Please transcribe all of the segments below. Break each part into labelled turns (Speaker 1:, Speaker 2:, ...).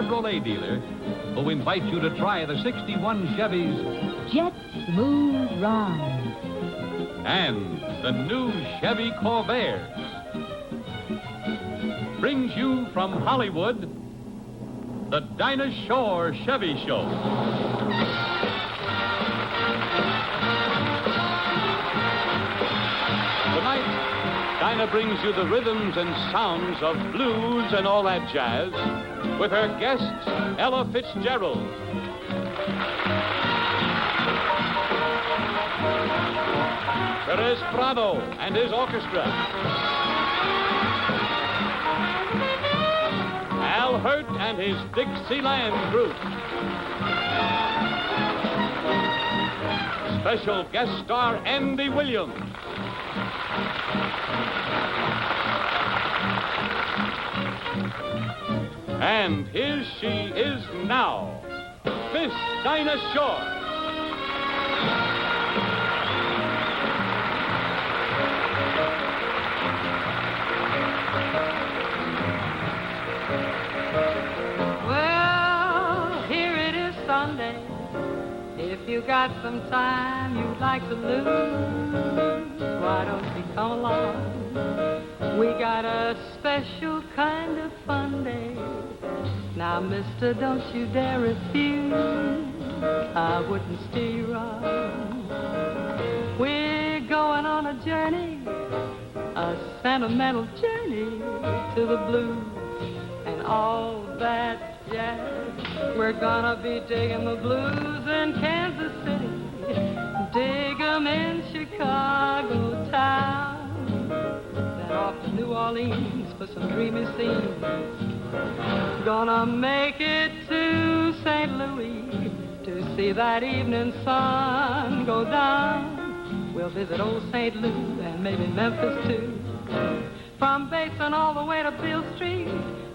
Speaker 1: Chevrolet dealer who invites you to try the 61 Chevy's
Speaker 2: Jet Smooth Ride
Speaker 1: and the new Chevy Corvair. Brings you from Hollywood, the Dinah Shore Chevy Show. Tonight, Dinah brings you the rhythms and sounds of blues and all that jazz with her guest, Ella Fitzgerald. Perez Prado and his orchestra. Al Hurt and his Dixieland group. Special guest star Andy Williams. And here she is now, Miss Dinah Shore.
Speaker 3: Well, here it is Sunday. If you got some time you'd like to lose, why don't you come along? We got a special kind of fun day. Now, mister, don't you dare refuse. I wouldn't steer you wrong. We're going on a journey, a sentimental journey to the blues and all that jazz. We're gonna be digging the blues in Kansas City, dig 'em in Chicago town, then off to New Orleans for some dreamy scenes. Gonna make it to St. Louis to see that evening sun go down. We'll visit old St. Louis and maybe Memphis too. From Basin all the way to Beale Street,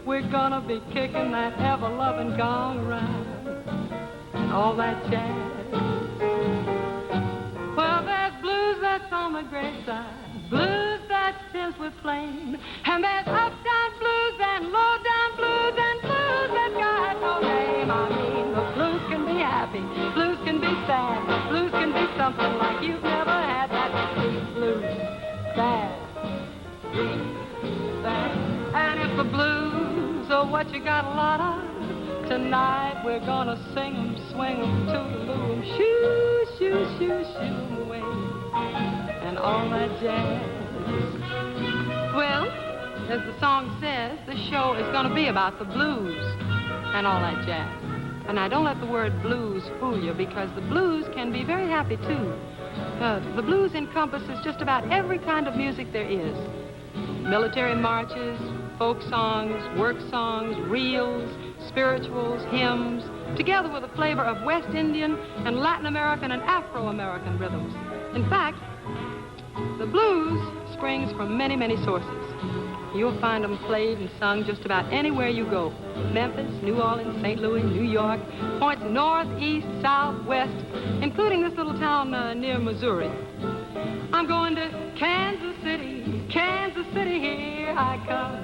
Speaker 3: we're gonna be kicking that ever-loving gong around and all that jazz. Well, there's blues that's on the graveside, blues that's tinged with flame, and there's up-down blues and low-down blues and blues that got no name. I mean, the blues can be happy, blues can be sad, blues can be something like you've never had. That blues, sad, sad. And if the blues are what you got a lot of, tonight we're gonna sing 'em, swing 'em, toodaloo 'em, shoo, shoo, shoo, shoo 'em away, and all that jazz. Well, as the song says, the show is gonna be about the blues and all that jazz. And now, don't let the word blues fool you, because the blues can be very happy too. The blues encompasses just about every kind of music there is. Military marches, folk songs, work songs, reels, spirituals, hymns, together with a flavor of West Indian and Latin American and Afro-American rhythms. In fact, the blues springs from many, many sources. You'll find them played and sung just about anywhere you go. Memphis, New Orleans, St. Louis, New York, points north, east, south, west, including this little town near Missouri. I'm going to Kansas City, here I come.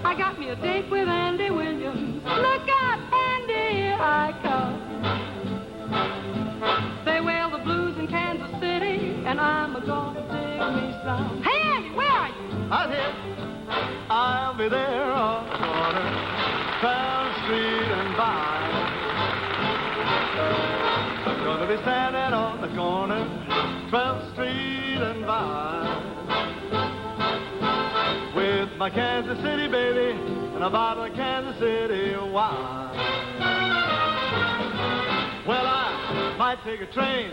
Speaker 3: I got me a date with Andy Williams. Look out, Andy, here I come. They wail the blues in Kansas City, and I'm gonna dig me some. Hey, Andy, where are you?
Speaker 4: I'm here. I'll be there on the corner, 12th Street and Vine. I'm gonna be standing on the corner, 12th Street and Vine, with my Kansas City baby and a bottle of Kansas City wine. Well, I might take a train,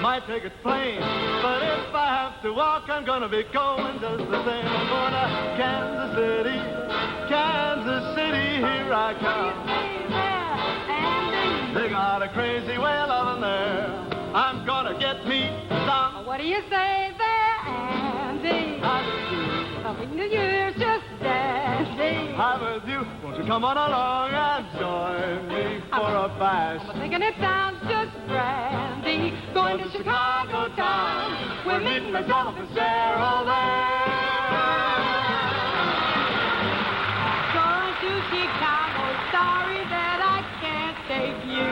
Speaker 4: might take a plane, but if I have to walk, I'm gonna be going just the same. I'm going to Kansas City, here I come. They got a crazy way of loving there. I'm gonna get me some.
Speaker 3: What do you say there, Andy? Coming New Year's just dancing.
Speaker 4: I'm with you. Won't you come on along and join me for a bash?
Speaker 3: I'm thinking it sounds just brandy. Going to Chicago town. We're meeting the Ella Fitzgerald there. Chicago, sorry that I can't take you.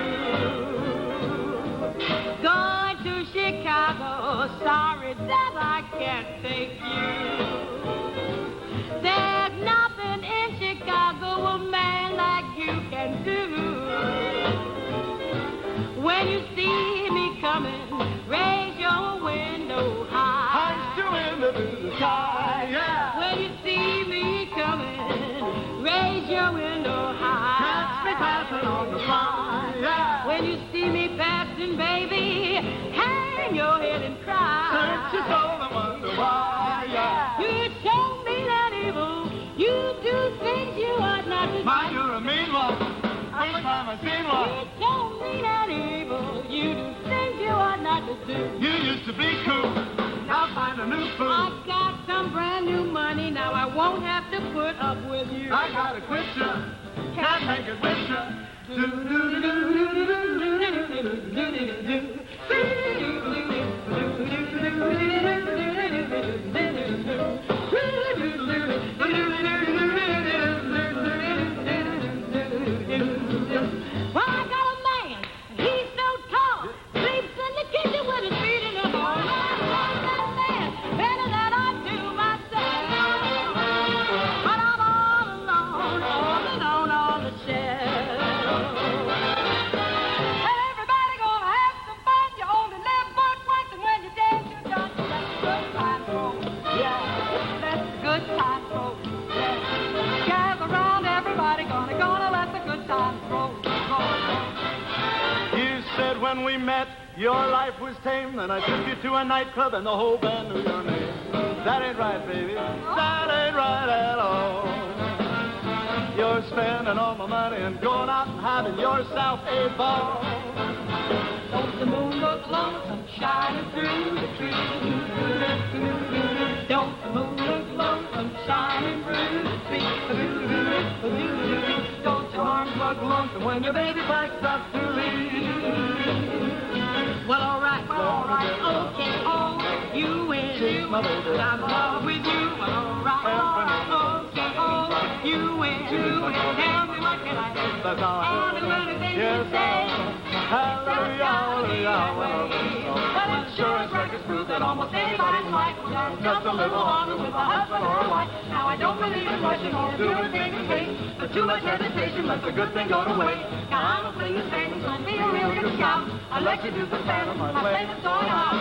Speaker 3: Going to Chicago, sorry that I can't take you. There's nothing in Chicago a man like you can do. When you see me coming, raise your window high.
Speaker 4: I'm still in the blue sky, yeah.
Speaker 3: When you see me coming, raise your window high.
Speaker 4: Catch me passing on the fly, yeah.
Speaker 3: When you see me passing, baby, hang your head and cry.
Speaker 4: Search your soul and wonder why, yeah.
Speaker 3: You show me that evil. You do things you ought not to do.
Speaker 4: My, you're a mean one. First time I've seen one.
Speaker 3: You show me that evil. You do things you ought not to do.
Speaker 4: You used to be cool. Now find a new fool.
Speaker 3: I've got some brand new money. Now I won't have to put up with you.
Speaker 4: I gotta quit you. Can't make it with you.
Speaker 3: Well, I got a man, and he's so tall, sleeps in the kitchen with his feet in the hall. I love that man better than I do myself. But I'm all alone on the shelf. Everybody gonna have some fun. You only live but once, and when you're dead, you're done. So that's a good time roll. Yeah, that's a good time roll. Yeah. Gather around, everybody gonna let the good times roll.
Speaker 4: You said when we met, your life was tame, and I took you to a nightclub, and the whole band knew your name. That ain't right, baby. That ain't right at all. You're spending all my money and going out and having yourself a ball.
Speaker 3: Don't the moon look lonesome shining through the trees? Don't the moon look lonesome shining through the trees? Don't your arms look lonesome when your baby backs up to leave? Well, all right, okay, oh, you win.
Speaker 4: She's my baby.
Speaker 3: I'm in love with you. Well, all right, okay, oh, you win. Tell me what can I do?
Speaker 4: That's all I
Speaker 3: I'll do anything you say.
Speaker 4: Hallelujah, hallelujah.
Speaker 3: Well, it sure is record proof that almost anybody's life will last just a little longer with a husband or a wife. Now, I don't believe in rushing or doing things in haste, but too much hesitation lets a good thing go to waste. Now, I'm a fling the Satan, so be a real good scout. I'll let you do the phantom, my flame is going out.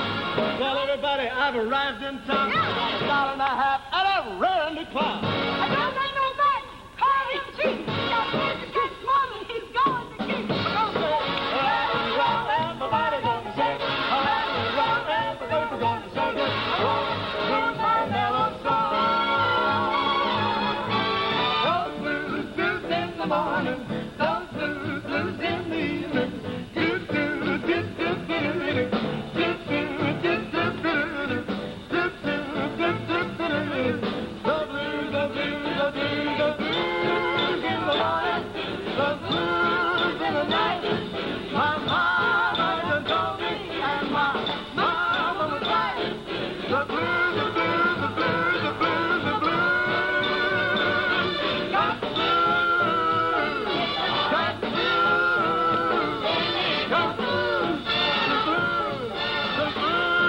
Speaker 4: Well, everybody, I've arrived in town. $1.50 and a rare new clown.
Speaker 3: I don't say no back. Call him cheap. Got to get money, he's going to keep.
Speaker 4: Everybody gonna say, everybody gonna say this. Blues my mellow song. Those blues, blues in the morning. Those blues, blues in the evening. Do, do, do, do, do, do, do, do, do, do, do, do, do, do, do, do. The blues, the blues, the blues, the blues in the morning. The blues in the night. My mama done told me, and my mama was right. The blues, the blues, the blues, the blues, the blues. Got the blues, got the blues, got the blues, the blues, the blues.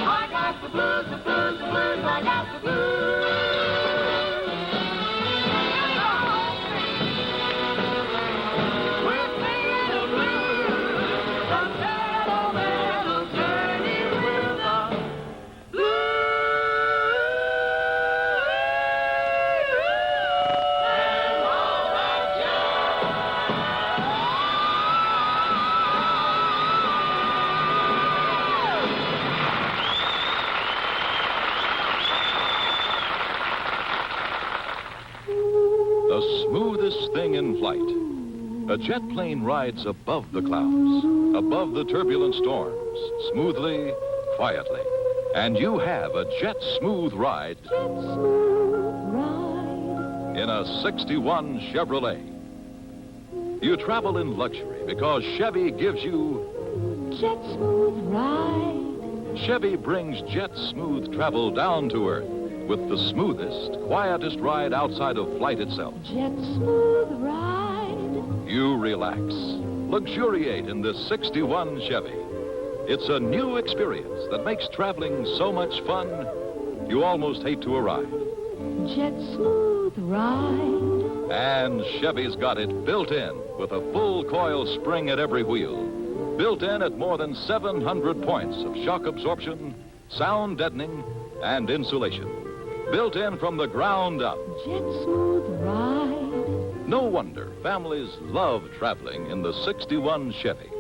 Speaker 4: I got the blues, the blues, the blues, I got the blues. We're singing the blues, the sentimental journey with the blues. And all that
Speaker 1: The smoothest thing in flight. A jet plane rides above the clouds, above the turbulent storms, smoothly, quietly. And you have a jet smooth ride in a 61 Chevrolet. You travel in luxury because Chevy gives you
Speaker 2: Jet smooth ride.
Speaker 1: Chevy brings jet smooth travel down to earth with the smoothest, quietest ride outside of flight itself.
Speaker 2: Jet smooth ride.
Speaker 1: You relax, luxuriate in this 61 Chevy. It's a new experience that makes traveling so much fun, you almost hate to arrive.
Speaker 2: Jet smooth ride.
Speaker 1: And Chevy's got it built in with a full coil spring at every wheel. Built in at more than 700 points of shock absorption, sound deadening, and insulation. Built in from the ground up.
Speaker 2: Jet smooth ride.
Speaker 1: No wonder families love traveling in the 61 Chevy.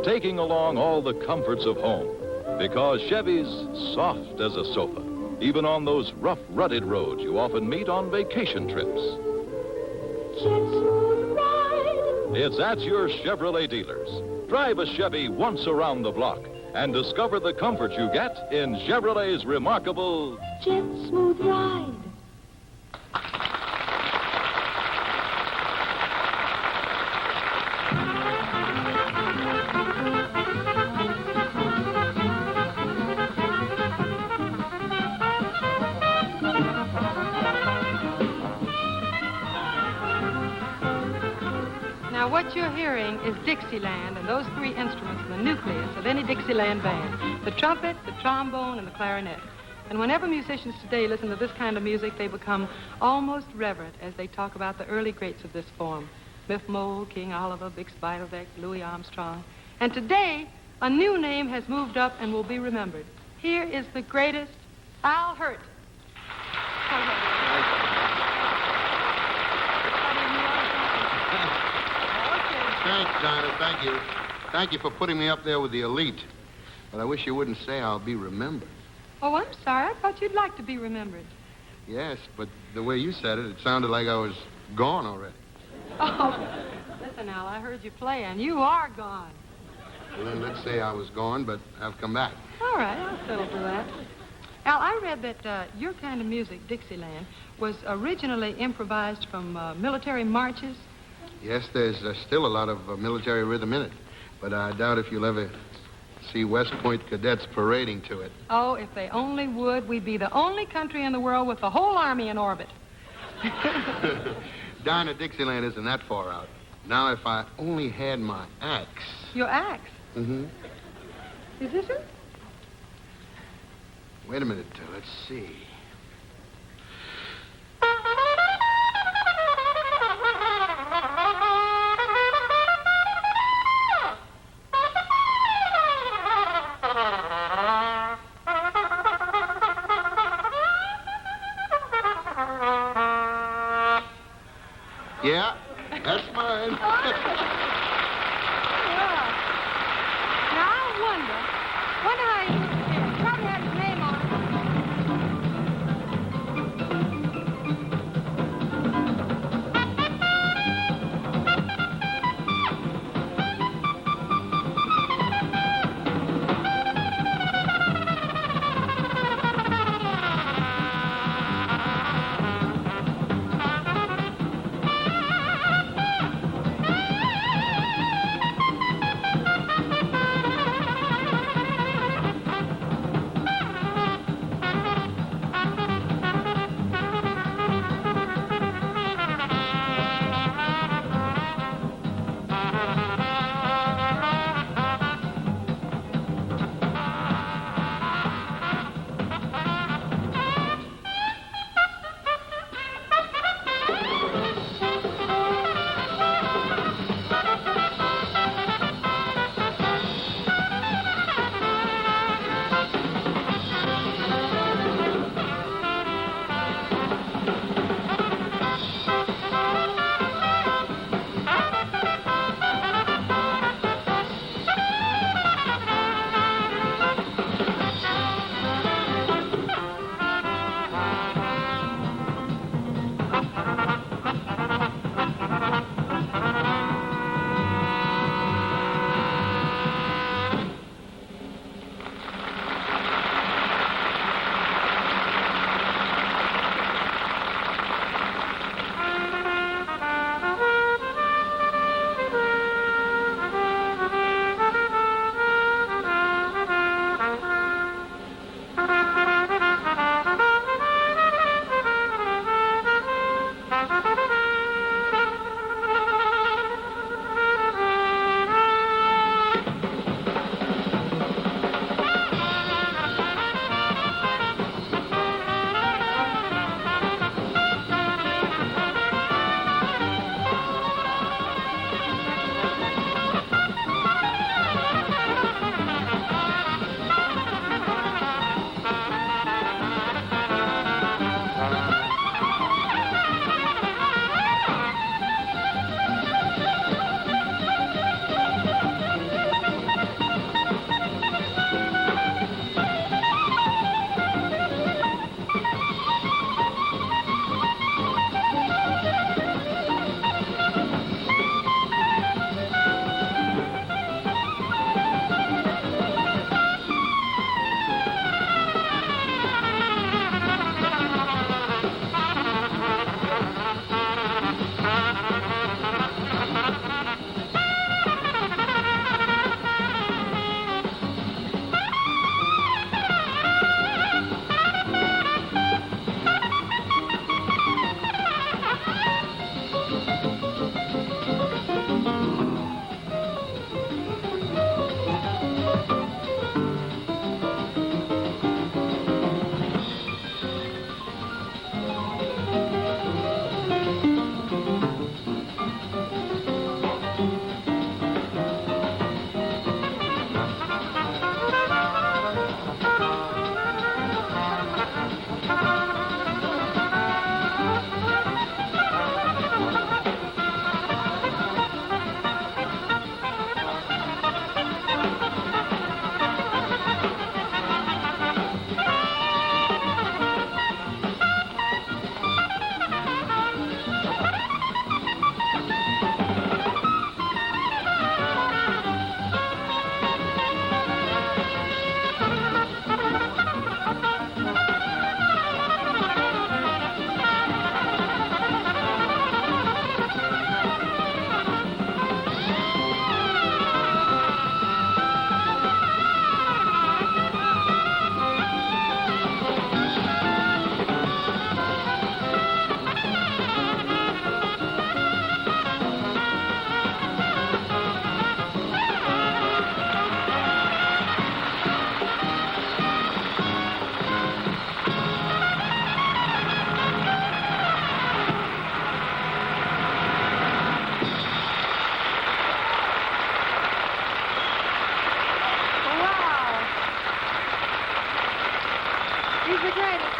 Speaker 1: Taking along all the comforts of home, because Chevy's soft as a sofa, even on those rough, rutted roads you often meet on vacation trips.
Speaker 2: Jet smooth ride.
Speaker 1: It's at your Chevrolet dealers. Drive a Chevy once around the block and discover the comfort you get in Chevrolet's remarkable
Speaker 2: Jet smooth ride.
Speaker 3: Now, what you're hearing is Dixieland, and those three instruments are the nucleus of any Dixieland band: the trumpet, the trombone, and the clarinet. And whenever musicians today listen to this kind of music, they become almost reverent as they talk about the early greats of this form: Miff Mole, King Oliver, Bix Beiderbecke, Louis Armstrong. And today, a new name has moved up and will be remembered. Here is the greatest, Al Hirt.
Speaker 5: Thanks, Dinah. Thank you. Thank you for putting me up there with the elite. But I wish you wouldn't say I'll be remembered.
Speaker 3: Oh, I'm sorry. I thought you'd like to be remembered.
Speaker 5: Yes, but the way you said it, it sounded like I was gone already.
Speaker 3: Oh, listen, Al, I heard you play, and you are gone.
Speaker 5: Well, then let's say I was gone, but I've come back.
Speaker 3: All right, I'll settle for that. Al, I read that your kind of music, Dixieland, was originally improvised from military marches.
Speaker 5: Yes, there's still a lot of military rhythm in it, but I doubt if you'll ever see West Point cadets parading to it.
Speaker 3: Oh, if they only would, we'd be the only country in the world with the whole army in orbit.
Speaker 5: Dinah, Dixieland isn't that far out. Now, if I only had my axe.
Speaker 3: Your axe?
Speaker 5: Mm-hmm.
Speaker 3: Is this it?
Speaker 5: Wait a minute, let's see. Yeah, that's mine.
Speaker 3: Well, now I wonder how he used it. He probably had his name on it. He's the greatest.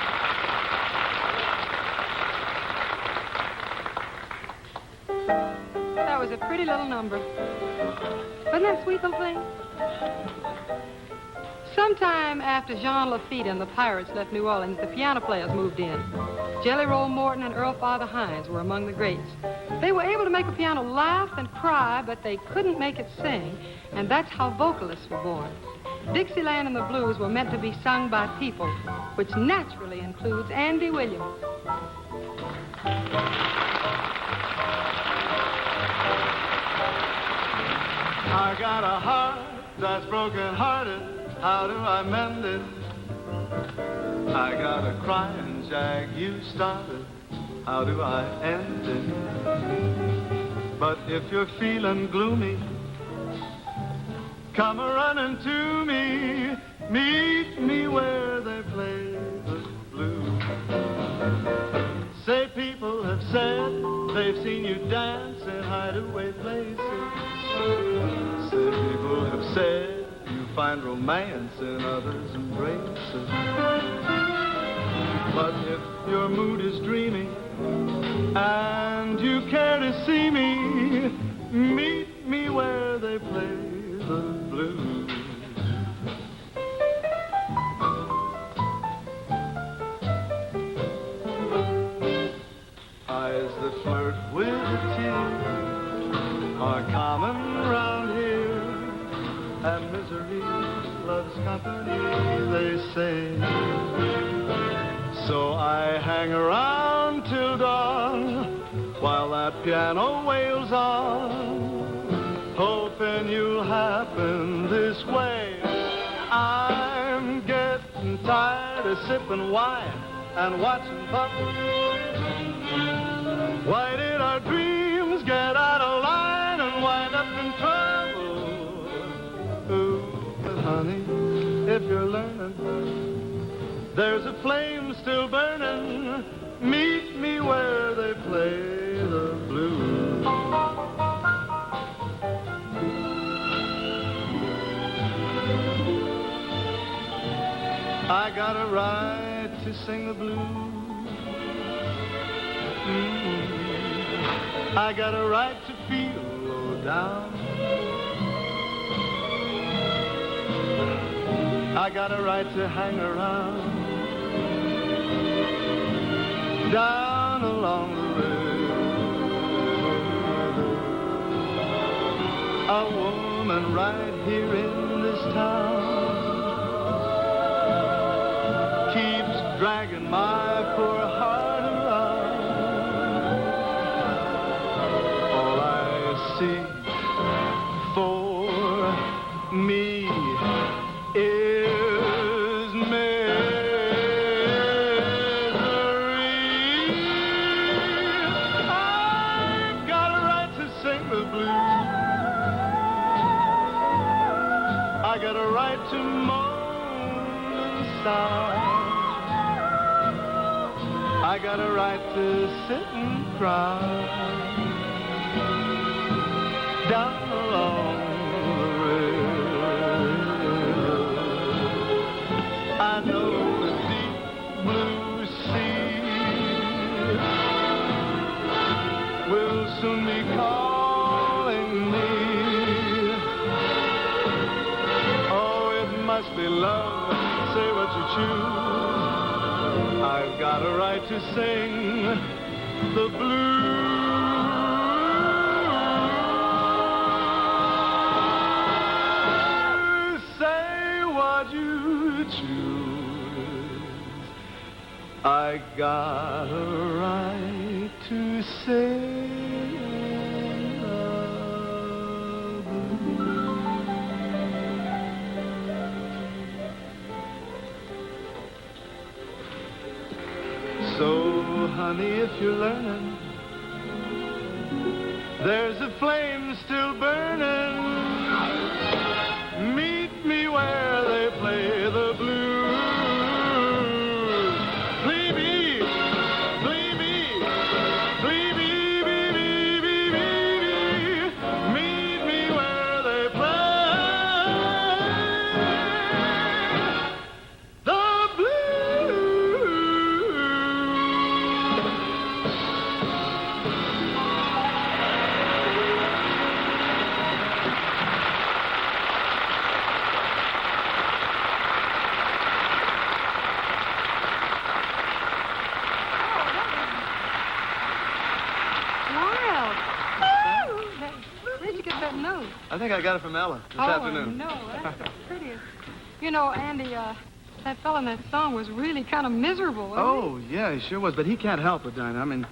Speaker 3: That was a pretty little number. Wasn't that a sweet little thing? Sometime after Jean Lafitte and the Pirates left New Orleans, the piano players moved in. Jelly Roll Morton and Earl Father Hines were among the greats. They were able to make a piano laugh and cry, but they couldn't make it sing, and that's how vocalists were born. Dixieland and the Blues were meant to be sung by people, which naturally includes Andy Williams.
Speaker 6: I got a heart that's broken-hearted. How do I mend it? I got a crying jag you started. How do I end it? But if you're feeling gloomy, come a-running to me. Meet me where they play the blues. Say people have said they've seen you dance in hideaway places. Say people have said you find romance in others' embraces. But if your mood is dreamy and you care to see me, meet me where they play the blues. Eyes that flirt with a tear are common round here, and misery loves company, they say. So I hang around till dawn while that piano wails on, hoping you'll happen this way. I'm getting tired of sipping wine and watching puppets. Why did our dreams get out of line and wind up in trouble? Ooh, but honey, if you're learning, there's a flame still burning. Meet me where they play the blues. I got a right to sing the blues. I got a right to feel low down. I got a right to hang around down along the river. A woman right here in this town keeps dragging my poor heart around. All I see for me is misery. I've got a right to sing the blues. I got a right to moan and sigh. I got a right to sit and cry down along the river. I know the deep blue sea will soon be calling me. Oh, it must be love, say what you choose. I've got a right to sing the blues. Say what you choose. I got a right to sing the blues. So, honey, if you're learning, there's a flame still burning. Meet me where they play the blues. Bleeby, bleeby, bleeby, bleeby, bleeby. Meet me where they play the blues. think I got it from Ella this afternoon.
Speaker 3: Oh, no, that's the prettiest. You know, Andy, that fella in that song was really kind of miserable, wasn't he?
Speaker 6: Yeah, he sure was, but he can't help it, Dinah. I mean,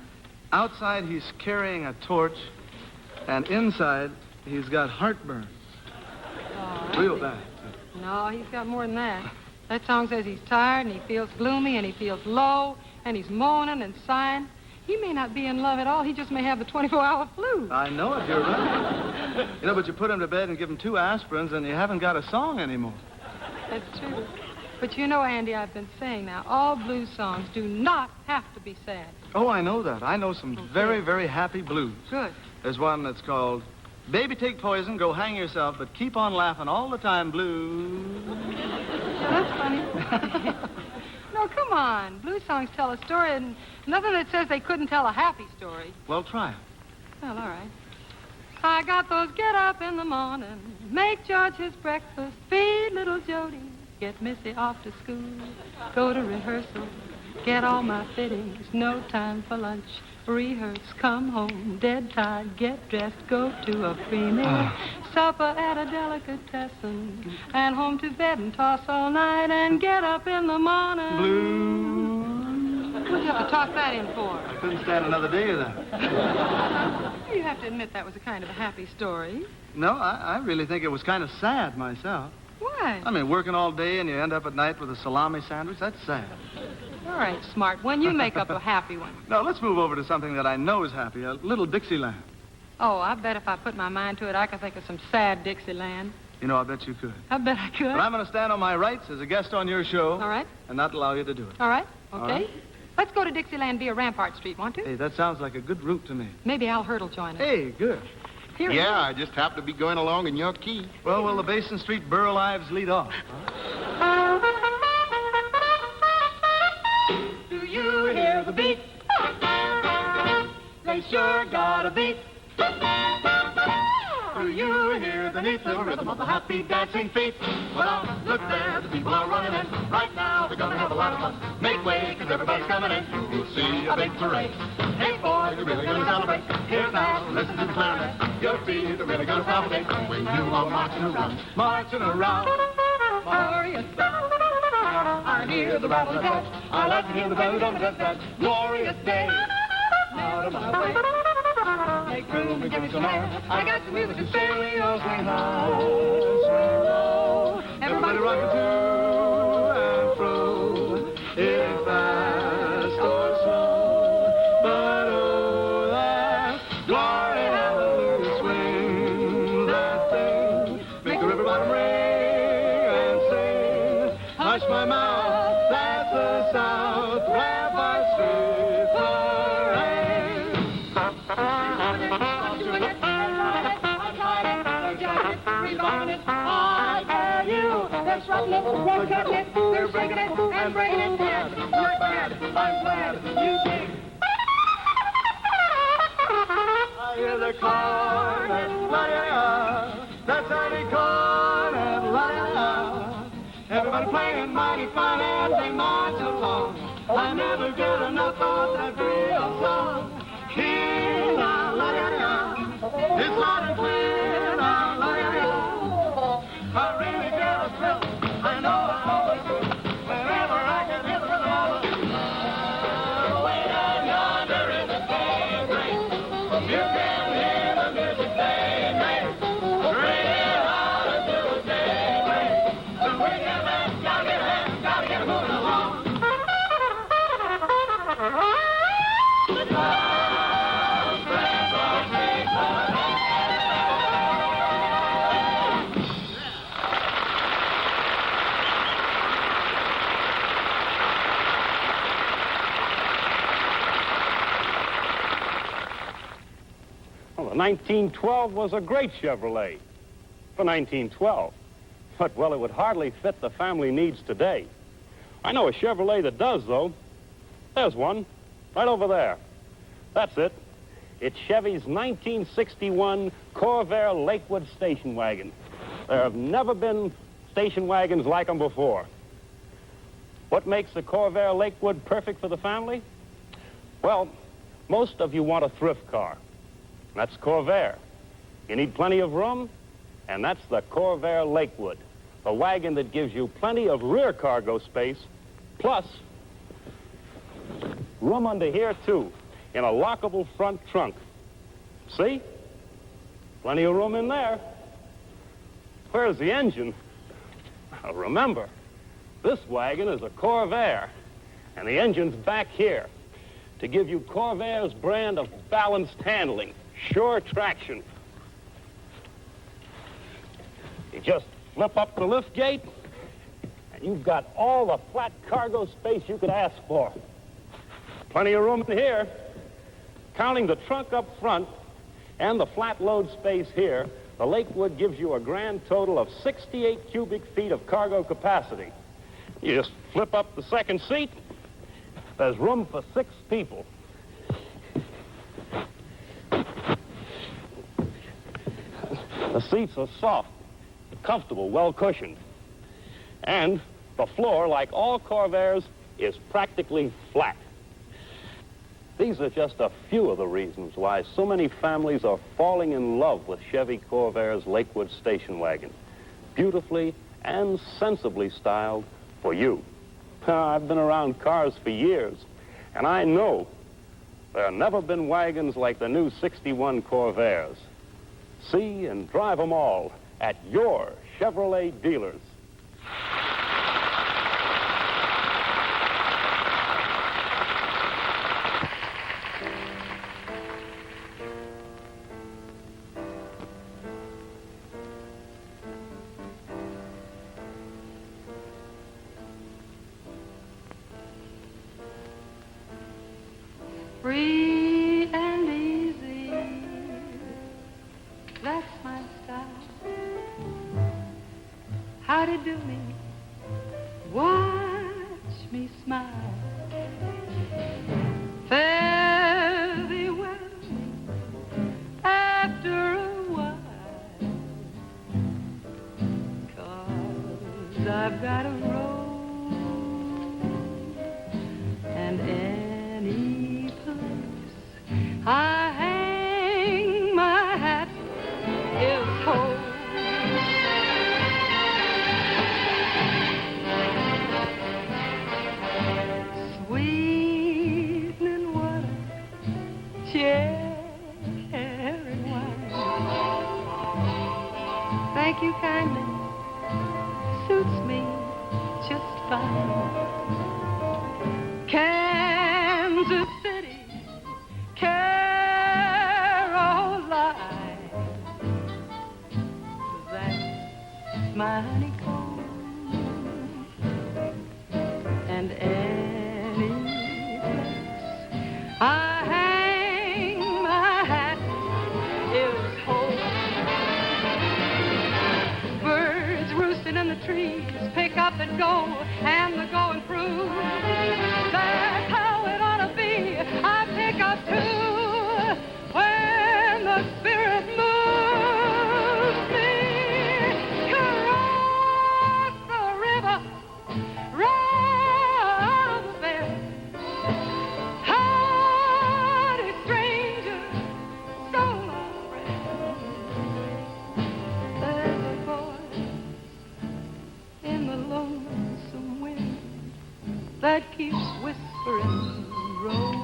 Speaker 6: outside he's carrying a torch, and inside he's got heartburn.
Speaker 3: Oh,
Speaker 6: Real bad.
Speaker 3: No, he's got more than that. That song says he's tired, and he feels gloomy, and he feels low, and he's moaning and sighing. He may not be in love at all. He just may have the 24-hour flu.
Speaker 6: I know it, you're right. You know, but you put him to bed and give him 2 aspirins, and you haven't got a song anymore.
Speaker 3: That's true. But you know, Andy, I've been saying now, all blues songs do not have to be sad.
Speaker 6: Oh, I know that. I know some very, very happy blues.
Speaker 3: Good.
Speaker 6: There's one that's called Baby Take Poison, Go Hang Yourself, but Keep on Laughing All the Time Blues.
Speaker 3: That's funny. No, come on. Blues songs tell a story, and nothing that says they couldn't tell a happy story.
Speaker 6: Well, try it.
Speaker 3: Well, all right. I got those get up in the morning, make George his breakfast, feed little Jody, get Missy off to school, go to rehearsal, get all my fittings, no time for lunch, rehearse, come home, dead tired, get dressed, go to a free meal, supper at a delicatessen, and home to bed and toss all night and get up in the morning.
Speaker 6: Blues.
Speaker 3: What'd you have to toss that in for?
Speaker 6: I couldn't stand another day of that.
Speaker 3: You have to admit that was a kind of a happy story.
Speaker 6: No, I really think it was kind of sad myself.
Speaker 3: Why?
Speaker 6: I mean, working all day and you end up at night with a salami sandwich, that's sad.
Speaker 3: All right, smart one. You make up a happy one.
Speaker 6: Now, let's move over to something that I know is happy, a little Dixieland.
Speaker 3: Oh, I bet if I put my mind to it, I could think of some sad Dixieland.
Speaker 6: You know, I bet you could.
Speaker 3: I bet I could.
Speaker 6: But I'm going to stand on my rights as a guest on your show.
Speaker 3: All right.
Speaker 6: And not allow you to do it.
Speaker 3: All right. Okay.
Speaker 6: All right.
Speaker 3: Let's go to Dixieland via Rampart Street, want to?
Speaker 6: Hey, that sounds like a good route to me.
Speaker 3: Maybe Al Hurd will join us.
Speaker 6: Hey, good.
Speaker 3: Here
Speaker 5: Yeah, I just happen to be going along in your key.
Speaker 6: Well, will the Basin Street Burl Ives lead off?
Speaker 4: Do you hear the beat? They sure got a beat. Do you hear the neat little rhythm of the happy dancing feet? Well, look there, the people are running in. Right now, they're gonna have a lot of fun. Make way, 'cause everybody's coming in. You'll see a big parade. Hey, boys, you're really gonna celebrate. Here now, listen to the clarinet. Your feet are really gonna palpitate when you are marching around. Marching around. Glorious. I hear the rattle of that. I like to hear the belly drum of that. Glorious day. Out of my way. Make room and give me some air. I got some music to stereo, swing high, swing low. Everybody rocking to and fro. It's fast or slow, but oh, that glory, hallelujah, swing that thing. Make the river bottom ring and sing. Hush my mouth, that's the South, Rampart Street Parade. I tell you, they're strutting it, they're cutting it, they're breaking it and breaking it bad. You're bad, I'm glad you dig. I hear the cornet, la-la-la, that tiny cornet, la-la-la. Everybody playing mighty fine and they march along. I never get enough of that real song. Here now, la-la-la, it's loud and clear now, la-la-la. I really get a thrill. I know I always do. Whenever I can hear the rhythm. Way down yonder in the daybreak, you can hear the music they make. Bring it out until the daybreak. The wicked man gotta get moving along.
Speaker 7: Well, the 1912 was a great Chevrolet for 1912. But, well, it would hardly fit the family needs today. I know a Chevrolet that does, though. There's one, right over there. That's it. It's Chevy's 1961 Corvair Lakewood station wagon. There have never been station wagons like them before. What makes the Corvair Lakewood perfect for the family? Well, most of you want a thrift car. That's Corvair. You need plenty of room, and that's the Corvair Lakewood, the wagon that gives you plenty of rear cargo space, plus room under here, too, in a lockable front trunk. See? Plenty of room in there. Where's the engine? Now, remember, this wagon is a Corvair, and the engine's back here to give you Corvair's brand of balanced handling, sure traction. You just flip up the lift gate, and you've got all the flat cargo space you could ask for. Plenty of room in here. Counting the trunk up front and the flat load space here, the Lakewood gives you a grand total of 68 cubic feet of cargo capacity. You just flip up the second seat. There's room for 6 people. The seats are soft, comfortable, well cushioned. And the floor, like all Corvairs, is practically flat. These are just a few of the reasons why so many families are falling in love with Chevy Corvair's Lakewood station wagon. Beautifully and sensibly styled for you. I've been around cars for years, and I know there have never been wagons like the new 61 Corvairs. See and drive them all at your Chevrolet dealers.
Speaker 3: Free and easy, that's my style. How to do me, watch me smile. Fare thee well after a while, 'cause I've got a road and any I hang my hat is cold. Sweetening water, cherry wine. Thank you kindly, suits me just fine. Kansas City, Caroline, that's my honeycomb, and any place I hang my hat is home. Birds roosting in the trees pick up and go, and the going through. That's how it ought to be. I pick up too. When the spirit moves me across the river, round the bend, howdy stranger, so long friend. There's a voice in the lonesome wind that keeps whispering, roll.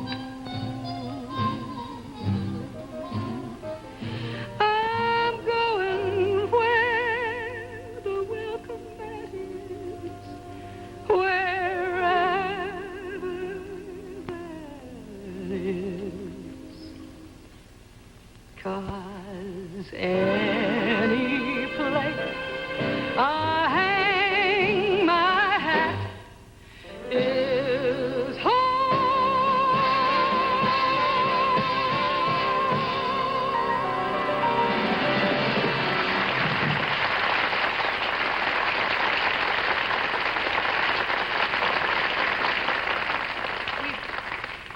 Speaker 3: Any place I hang my hat is home.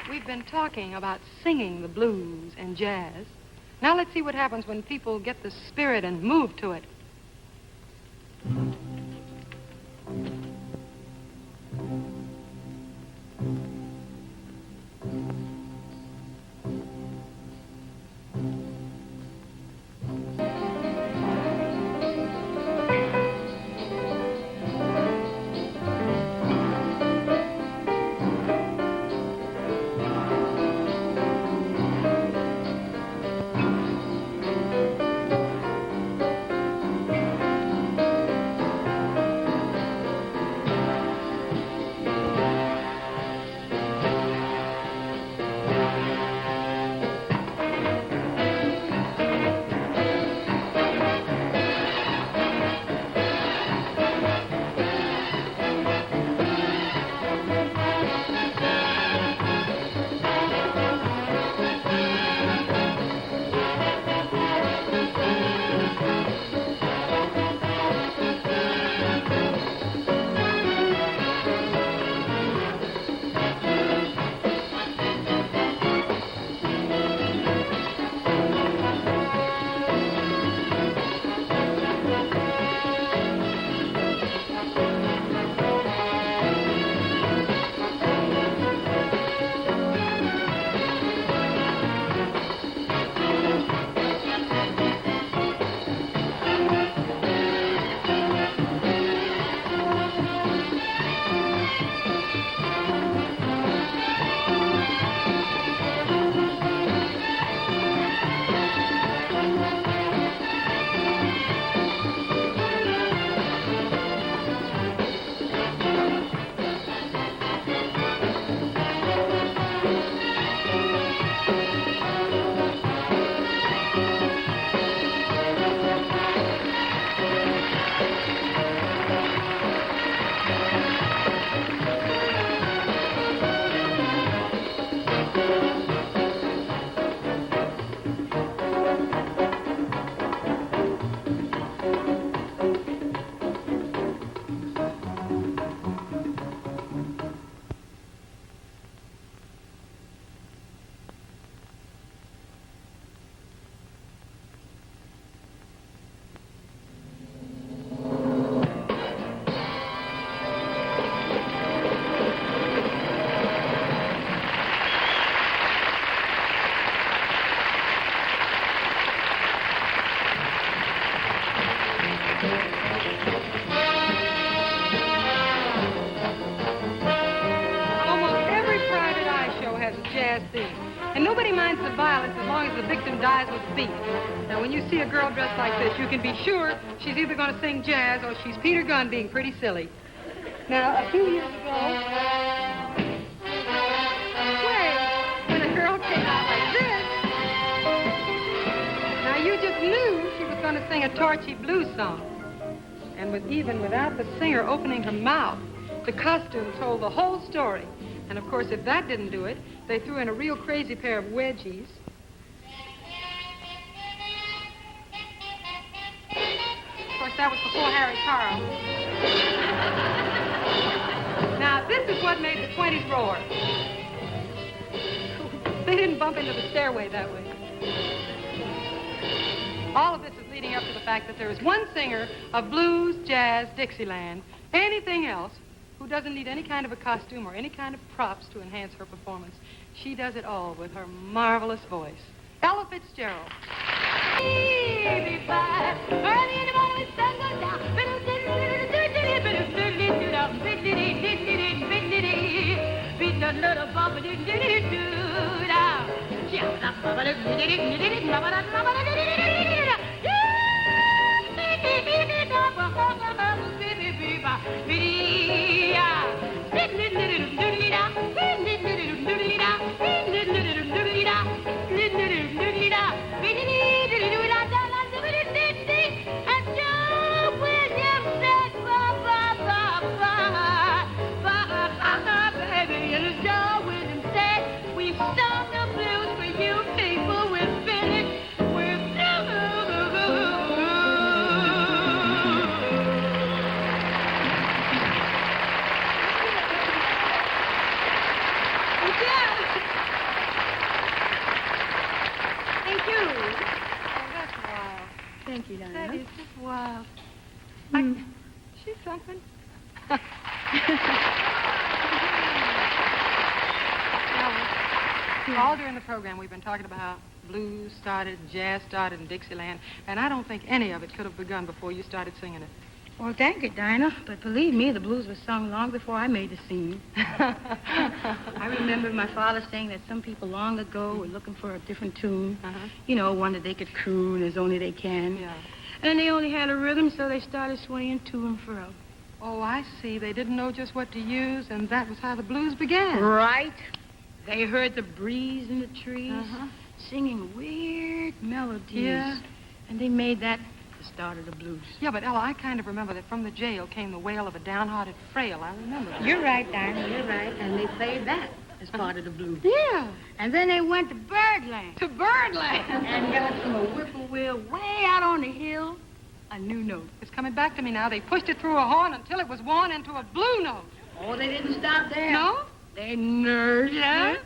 Speaker 3: We've been talking about singing the blues and jazz. Now let's see what happens when people get the spirit and move to it. jazz theme. And nobody minds the violence as long as the victim dies with the beat. Now, when you see a girl dressed like this, you can be sure she's either going to sing jazz or she's Peter Gunn being pretty silly. Now, a few years ago, when a girl came out like this, now you just knew she was going to sing a torchy blues song. And even without the singer opening her mouth, the costume told the whole story. And, of course, if that didn't do it, they threw in a real crazy pair of wedgies. Of course, that was before Harry Carl. Now, this is what made the 20s roar. They didn't bump into the stairway that way. All of this is leading up to the fact that there is one singer of blues, jazz, Dixieland, anything else, who doesn't need any kind of a costume or any kind of props to enhance her performance. She does it all with her marvelous voice. Ella Fitzgerald.
Speaker 2: Thank you, Dinah.
Speaker 3: That is just wild. She's something. All during the program, we've been talking about how blues started, jazz started in Dixieland, and I don't think any of it could have begun before you started singing it.
Speaker 8: Well, thank you, Dinah. But believe me, the blues were sung long before I made the scene. I remember my father saying that some people long ago were looking for a different tune. You know, one that they could croon as only they can.
Speaker 3: Yeah.
Speaker 8: And they only had a rhythm, so they started swaying to and fro.
Speaker 3: Oh, I see. They didn't know just what to use, and that was how the blues began.
Speaker 8: Right. They heard the breeze in the trees, singing weird melodies.
Speaker 3: Yeah.
Speaker 8: And they made that the start of the blues.
Speaker 3: Yeah, but Ella, I kind of remember that from the jail came the wail of a downhearted frail. I remember that.
Speaker 8: You're right, Dinah, you're right. And they played that as part of the blues.
Speaker 3: Yeah.
Speaker 8: And then they went to Birdland.
Speaker 3: To Birdland.
Speaker 8: And got from a whippoorwill way out on the hill, a new note.
Speaker 3: It's coming back to me now. They pushed it through a horn until it was worn into a blue note.
Speaker 8: Oh, they didn't stop there.
Speaker 3: No?
Speaker 8: They nursed it.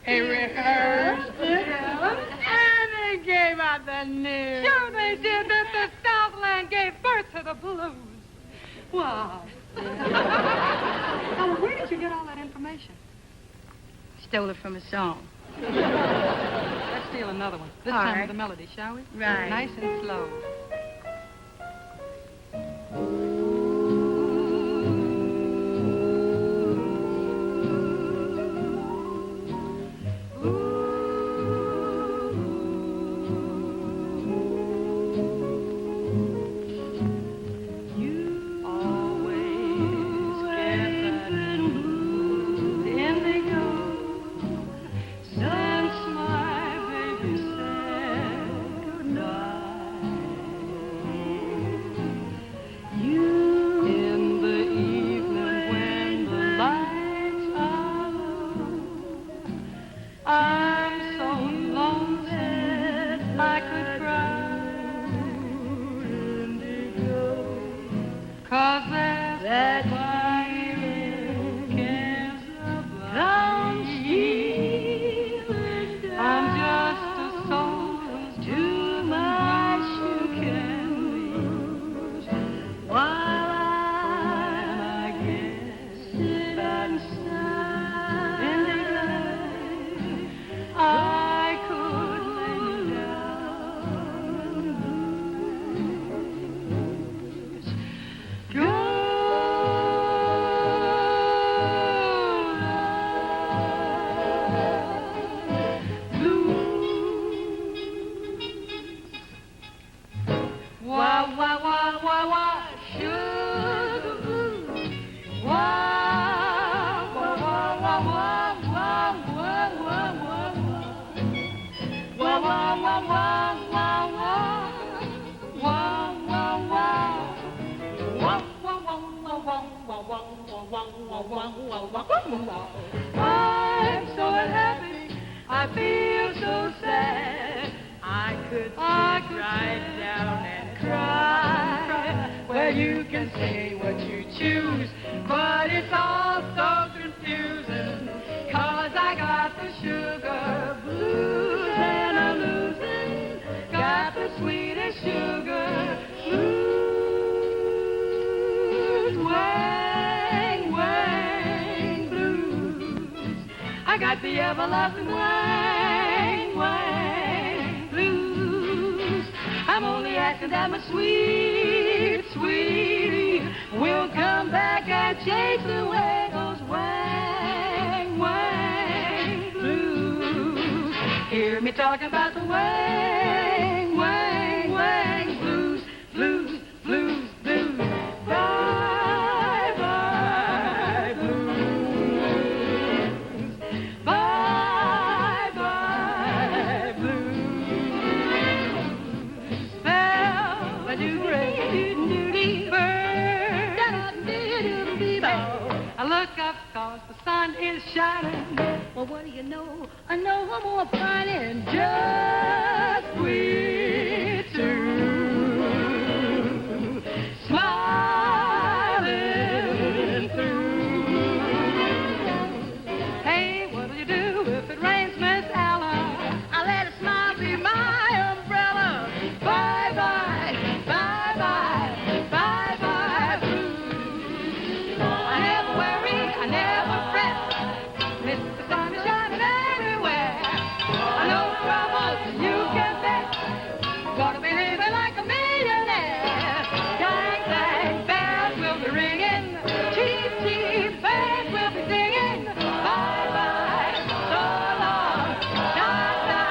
Speaker 8: They rehearsed it. And they gave out the news.
Speaker 3: Sure they did that the Southland gave birth to the blues. Wow. Ella, where did you get all that information?
Speaker 8: Stole it from a song.
Speaker 3: Let's steal another one. This
Speaker 8: All
Speaker 3: time
Speaker 8: right.
Speaker 3: with the melody, shall we?
Speaker 8: Right.
Speaker 3: Nice and slow. I'm so unhappy, I feel so sad. I could sit right down and cry, where you can say what you choose, but it's all so confusing, 'cause I got the sugar blues and I'm losing, got the sweetest sugar blues, wang, wang blues. I got the everlasting wang, wang blues. I'm only asking that my sweet, sweetie will come back and chase away those wang, wang blues. Hear me talking about the wang, wang, wang blues, blues, blues, blues. Bye, bye, blues. Bye, bye, blues. Bell, a do I look up 'cause the sun is shining. Well, what do you know? I know I'm more fine and just sweet too. Smiling through. Hey, what'll you do if it rains, Miss Ella? I'll let a smile be my umbrella. Bye bye, bye bye, bye bye blues. I never worry, I never fret. The sun is shining everywhere. I know troubles, you can bet. Gonna be living like a millionaire. Dang, dang, bells will be ringing. Cheep, cheep, bells will be singing. Bye, bye, so long. Ta-ta,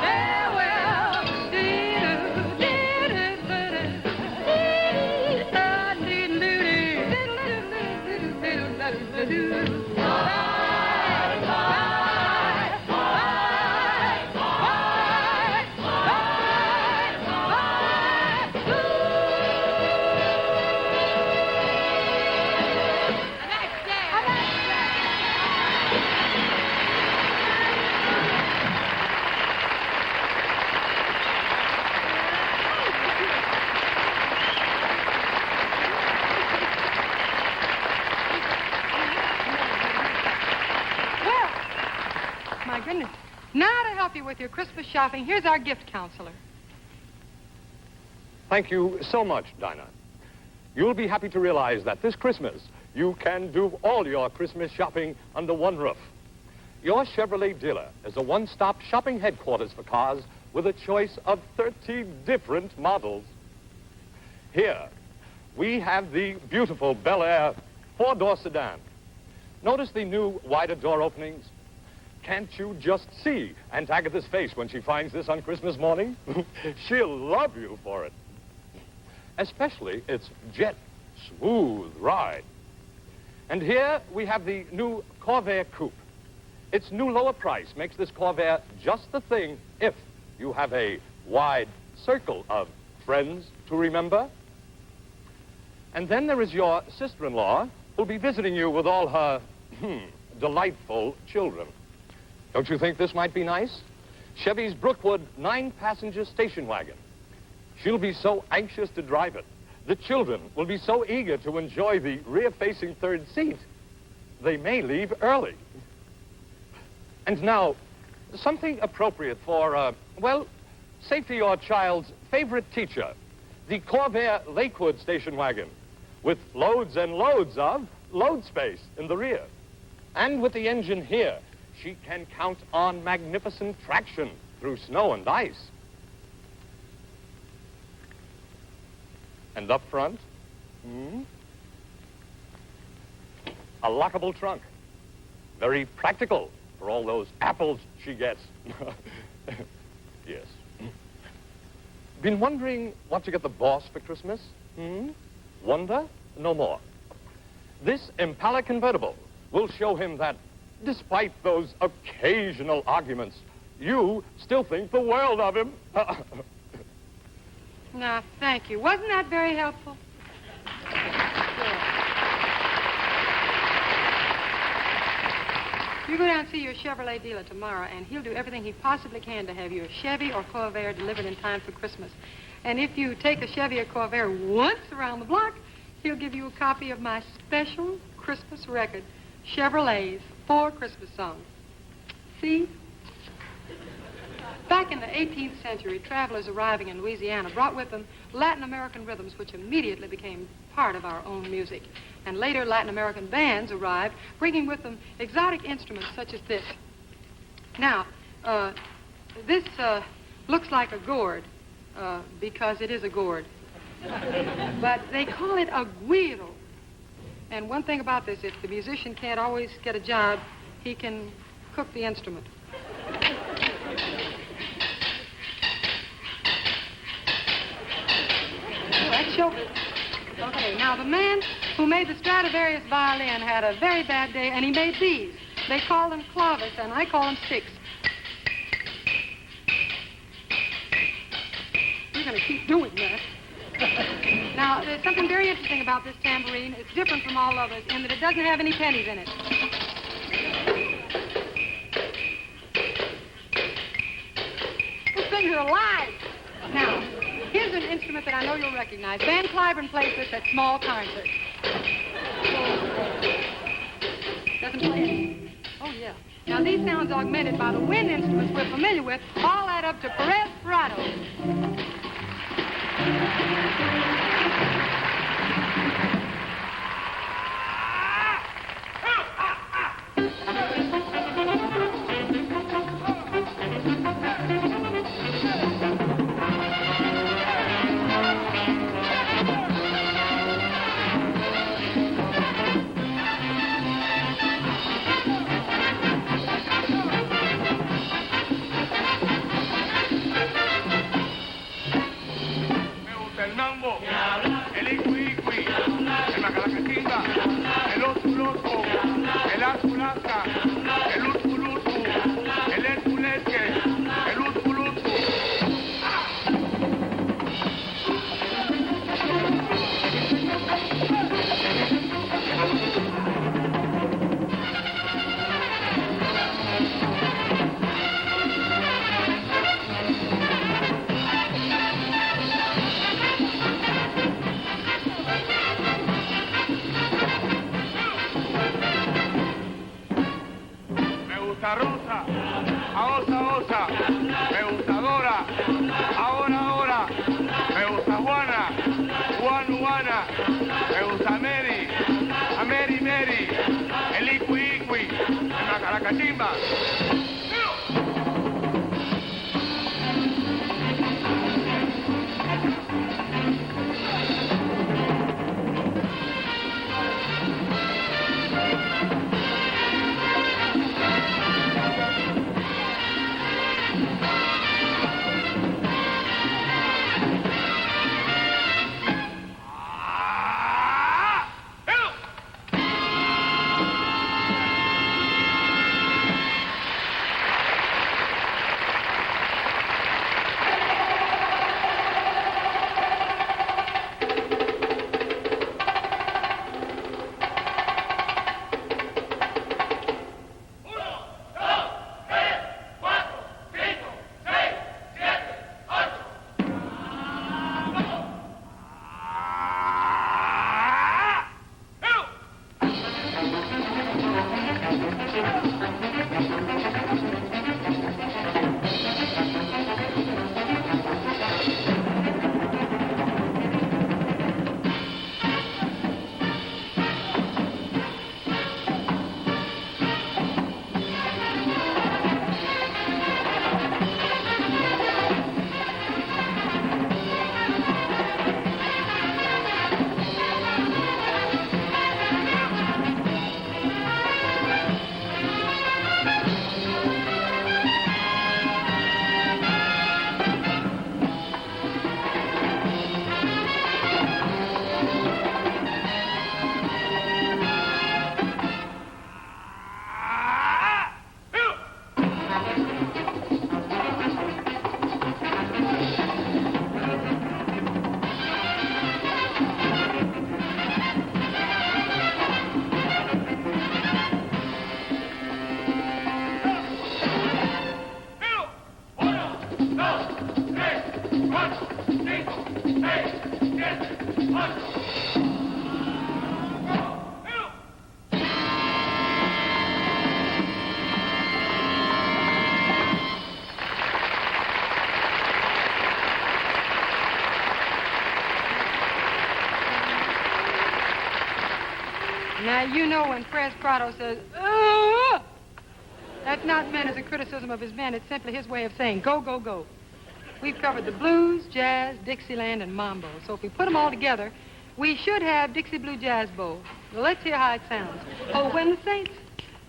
Speaker 3: farewell. Dee-doo, dee-doo, dee-doo, My goodness. Now to help you with your Christmas shopping, here's our gift counselor.
Speaker 7: Thank you so much, Dinah. You'll be happy to realize that this Christmas, you can do all your Christmas shopping under one roof. Your Chevrolet dealer is a one-stop shopping headquarters for cars with a choice of 30 different models. Here, we have the beautiful Bel Air four-door sedan. Notice the new wider door openings? Can't you just see Aunt Agatha's face when she finds this on Christmas morning? She'll love you for it. Especially its jet smooth ride. And here we have the new Corvair Coupe. Its new lower price makes this Corvair just the thing if you have a wide circle of friends to remember. And then there is your sister-in-law who'll be visiting you with all her delightful children. Don't you think this might be nice? Chevy's Brookwood 9-passenger station wagon. She'll be so anxious to drive it. The children will be so eager to enjoy the rear-facing third seat. They may leave early. And now, something appropriate for, well, say for your child's favorite teacher, the Corvair Lakewood station wagon, with loads and loads of load space in the rear. And with the engine here, she can count on magnificent traction through snow and ice. And up front, a lockable trunk. Very practical for all those apples she gets. Yes. Been wondering what to get the boss for Christmas? Wonder? No more. This Impala convertible will show him that despite those occasional arguments, you still think the world of him.
Speaker 3: No, thank you. Wasn't that very helpful? You go down and see your Chevrolet dealer tomorrow, and he'll do everything he possibly can to have your Chevy or Corvair delivered in time for Christmas. And if you take a Chevy or Corvair once around the block, he'll give you a copy of my special Christmas record, Chevrolet's 4 Christmas songs. See? Back in the 18th century, travelers arriving in Louisiana brought with them Latin American rhythms, which immediately became part of our own music. And later, Latin American bands arrived, bringing with them exotic instruments such as this. Now, this looks like a gourd, because it is a gourd. But they call it a guiro. And one thing about this, if the musician can't always get a job, he can cook the instrument. Let's show it. Okay, now the man who made the Stradivarius violin had a very bad day, and he made these. They call them claves, and I call them sticks. We're going to keep doing that. Now, there's something very interesting about this tambourine. It's different from all others in that it doesn't have any pennies in it. Those things are alive. Now, here's an instrument that I know you'll recognize. Van Cliburn plays this at small concerts. Doesn't play it? Oh, yeah. Now, these sounds augmented by the wind instruments we're familiar with all add up to Perez Prado. Now, you know when Perez Prado says, "Oh," that's not meant as a criticism of his men. It's simply his way of saying, go, go, go. We've covered the blues, jazz, Dixieland, and mambo. So if we put them all together, we should have Dixie Blue Jazz Bowl. Well, let's hear how it sounds. Oh, when the saints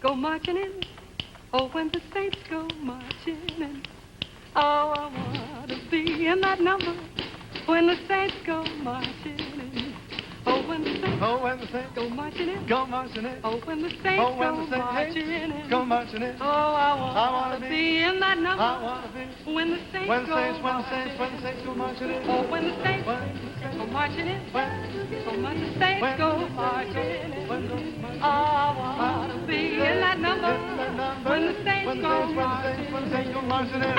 Speaker 3: go marching in. Oh, when the saints go marching in. Oh, I want to be in that number. When the saints go marching in. Oh, when the saints go marching in.
Speaker 6: Go marching in.
Speaker 3: Oh, when the saints
Speaker 6: Oh, when
Speaker 3: go
Speaker 6: the saints
Speaker 3: marching in.
Speaker 6: go marching in.
Speaker 3: Oh, I want to be in that number.
Speaker 6: I want to be.
Speaker 3: When the saints
Speaker 6: When the
Speaker 3: go
Speaker 6: saints
Speaker 3: marching
Speaker 6: go marching in.
Speaker 3: Oh, when the saints
Speaker 6: When
Speaker 3: go marching in.
Speaker 6: When
Speaker 3: Oh, when the saints
Speaker 6: When
Speaker 3: go marching in.
Speaker 6: When
Speaker 3: Oh, I want to be in that number. When the saints go marching in.
Speaker 6: When the saints go marching in.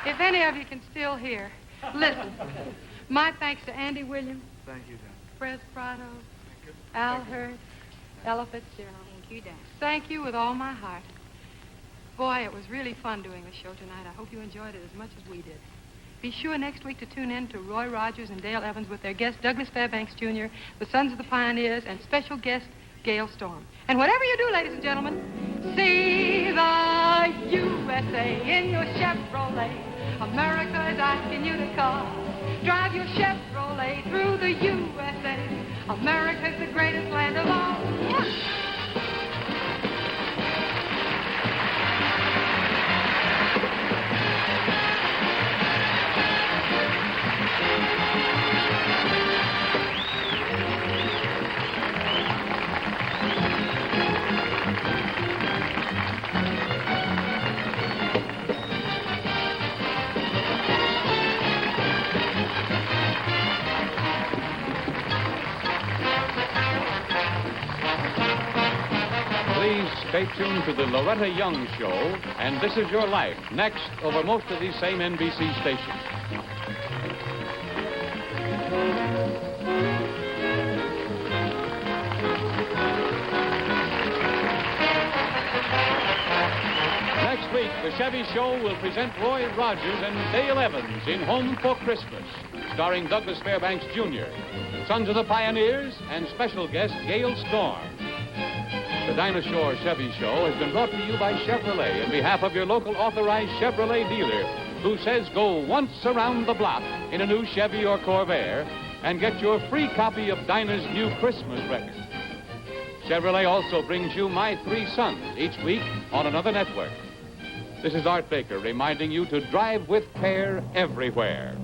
Speaker 3: If any of you can still hear, listen. My thanks to Andy Williams.
Speaker 6: Thank you, Don.
Speaker 3: Perez Prado.
Speaker 6: Thank you.
Speaker 3: Al Hurd. Ella Fitzgerald.
Speaker 8: Thank you, Dan.
Speaker 3: Thank you with all my heart. Boy, it was really fun doing the show tonight. I hope you enjoyed it as much as we did. Be sure next week to tune in to Roy Rogers and Dale Evans with their guest Douglas Fairbanks Jr., the Sons of the Pioneers, and special guest Gail Storm. And whatever you do, ladies and gentlemen, see the USA in your Chevrolet. America is asking you to call. Drive your Chevrolet through the USA. America's the greatest land of all.
Speaker 9: Stay tuned to the Loretta Young Show and This Is Your Life, next over most of these same NBC stations. Next week, the Chevy Show will present Roy Rogers and Dale Evans in Home for Christmas, starring Douglas Fairbanks Jr., Sons of the Pioneers, and special guest Gail Storm. The Dinah Shore Chevy Show has been brought to you by Chevrolet in behalf of your local authorized Chevrolet dealer, who says go once around the block in a new Chevy or Corvair and get your free copy of Dinah's new Christmas record. Chevrolet also brings you My Three Sons each week on another network. This is Art Baker reminding you to drive with care everywhere.